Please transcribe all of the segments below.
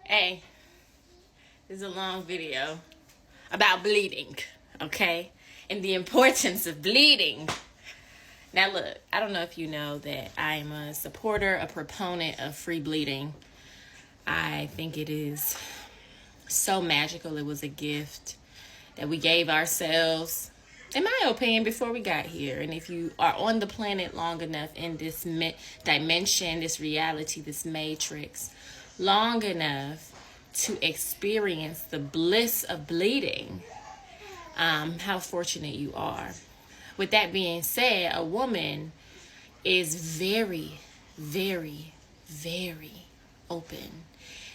Hey, this is a long video about bleeding, okay? And the importance of bleeding. Now look, I don't know if you know that I'm a supporter, a proponent of free bleeding. I think it is so magical. It was a gift that we gave ourselves, in my opinion, before we got here. And if you are on the planet long enough in this dimension, this reality, this matrix, long enough to experience the bliss of bleeding, how fortunate you are. With that being said, a woman is very, very, very open,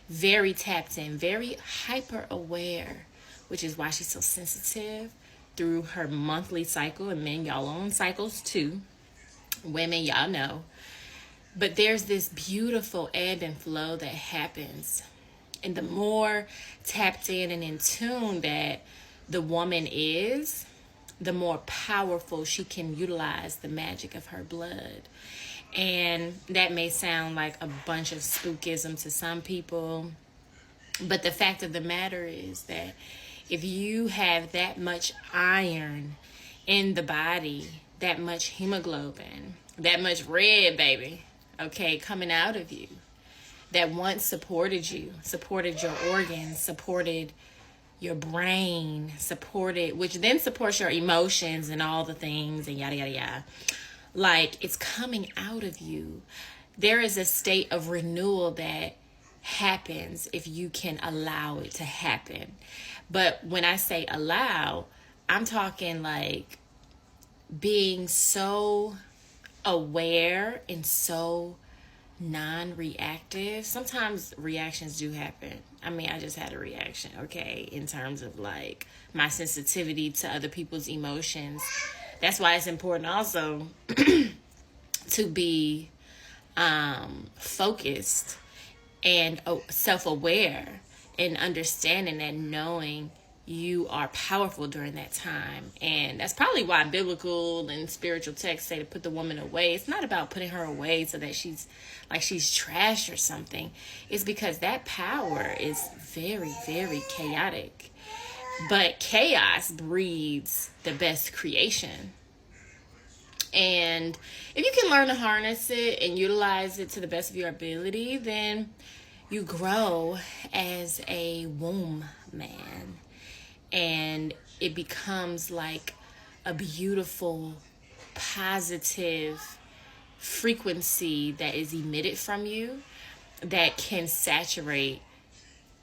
very tapped in, very hyper aware, which is why she's so sensitive through her monthly cycle. And men, y'all own cycles too. Women, y'all know. But there's this beautiful ebb and flow that happens. And the more tapped in and in tune that the woman is, the more powerful she can utilize the magic of her blood. And that may sound like a bunch of spookism to some people, but the fact of the matter is that if you have that much iron in the body, that much hemoglobin, that much red, baby, okay, coming out of you, that once supported you, supported your organs, supported your brain, supported, which then supports your emotions and all the things and yada, yada, yada. Like, it's coming out of you. There is a state of renewal that happens if you can allow it to happen. But when I say allow, I'm talking like being so aware and so non-reactive. Sometimes reactions do happen. I mean, I just had a reaction, okay, in terms of like my sensitivity to other people's emotions. That's why it's important also to be focused and self-aware and understanding that, knowing you are powerful during that time. And that's probably why biblical and spiritual texts say to put the woman away. It's not about putting her away so that she's trash or something. It's because that power is very, very chaotic. But chaos breeds the best creation. And if you can learn to harness it and utilize it to the best of your ability, then you grow as a womb man. And it becomes like a beautiful, positive frequency that is emitted from you that can saturate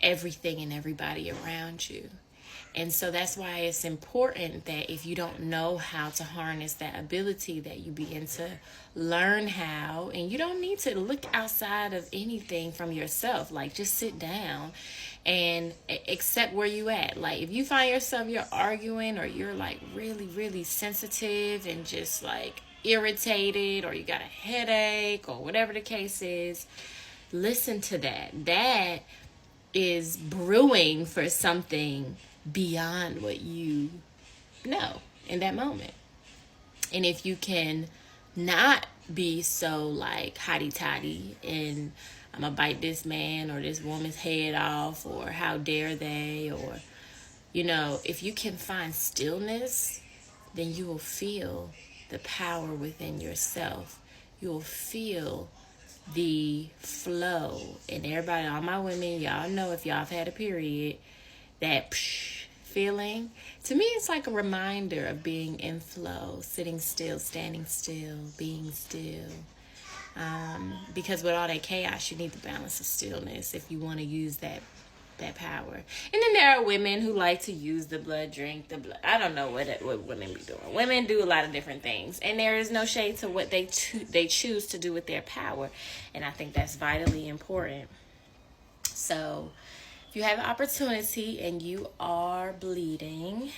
everything and everybody around you. And so that's why it's important that if you don't know how to harness that ability, that you begin to learn how. And you don't need to look outside of anything from yourself. Like, just sit down and accept where you at. Like, if you find yourself, you're arguing, or you're like really, really sensitive and just like irritated, or you got a headache, or whatever the case is, listen to that. That is brewing for something beyond what you know in that moment. And if you can not be so like hotty-totty and I'm gonna bite this man or this woman's head off, or how dare they, or, you know, if you can find stillness, then you will feel the power within yourself. You will feel the flow. And everybody, all my women, y'all know, if y'all have had a period, that feeling, to me, it's like a reminder of being in flow, sitting still, standing still, being still. Because with all that chaos, you need the balance of stillness if you want to use that power. And then there are women who like to use the blood, drink the blood. I don't know what women be doing. Women do a lot of different things, and there is no shade to what they choose to do with their power. And I think that's vitally important. So if you have an opportunity and you are bleeding,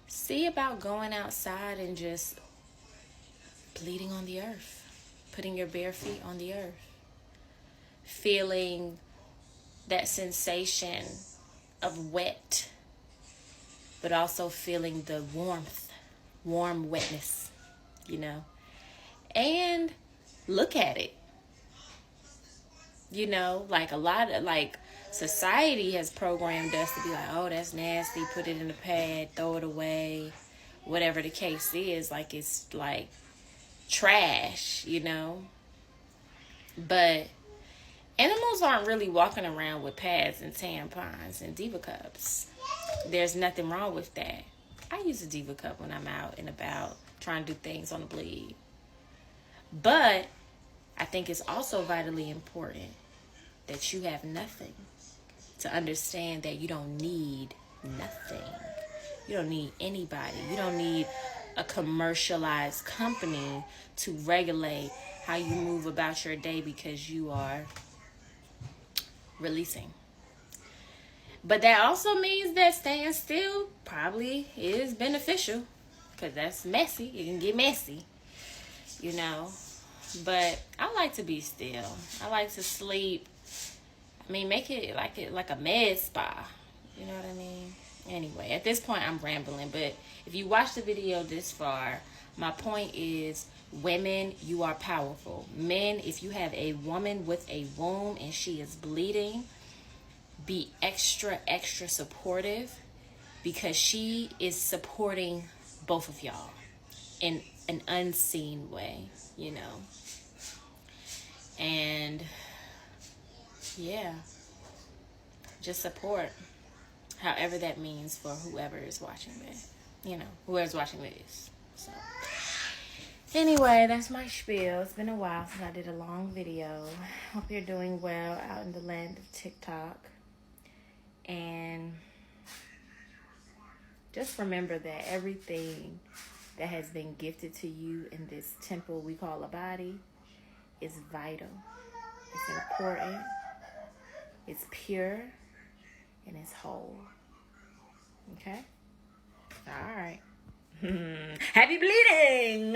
see about going outside and just bleeding on the earth, putting your bare feet on the earth, feeling that sensation of wet, but also feeling the warm wetness, you know, and look at it. You know, like a lot of, like, society has programmed us to be like, oh, that's nasty, put it in the pad, throw it away, whatever the case is. Like, it's like trash, you know. But animals aren't really walking around with pads and tampons and Diva cups. There's nothing wrong with that. I use a Diva cup when I'm out and about trying to do things on the bleed. But I think it's also vitally important that you have nothing, to understand that you don't need nothing. You don't need anybody. You don't need a commercialized company to regulate how you move about your day because you are releasing. But that also means that staying still probably is beneficial, because that's messy. It can get messy, you know. But I like to be still. I like to sleep. I mean, make it like a med spa. You know what I mean? Anyway, at this point, I'm rambling. But if you watch the video this far, my point is, women, you are powerful. Men, if you have a woman with a womb and she is bleeding, be extra, extra supportive, because she is supporting both of y'all in an unseen way, you know. And yeah, just support, however that means, for whoever is watching this, you know, whoever's watching this. So anyway, that's my spiel. It's been a while since I did a long video. Hope you're doing well out in the land of TikTok. And just remember that everything that has been gifted to you in this temple we call a body is vital. It's important. It's pure. And it's whole. Okay? All right. Happy bleeding!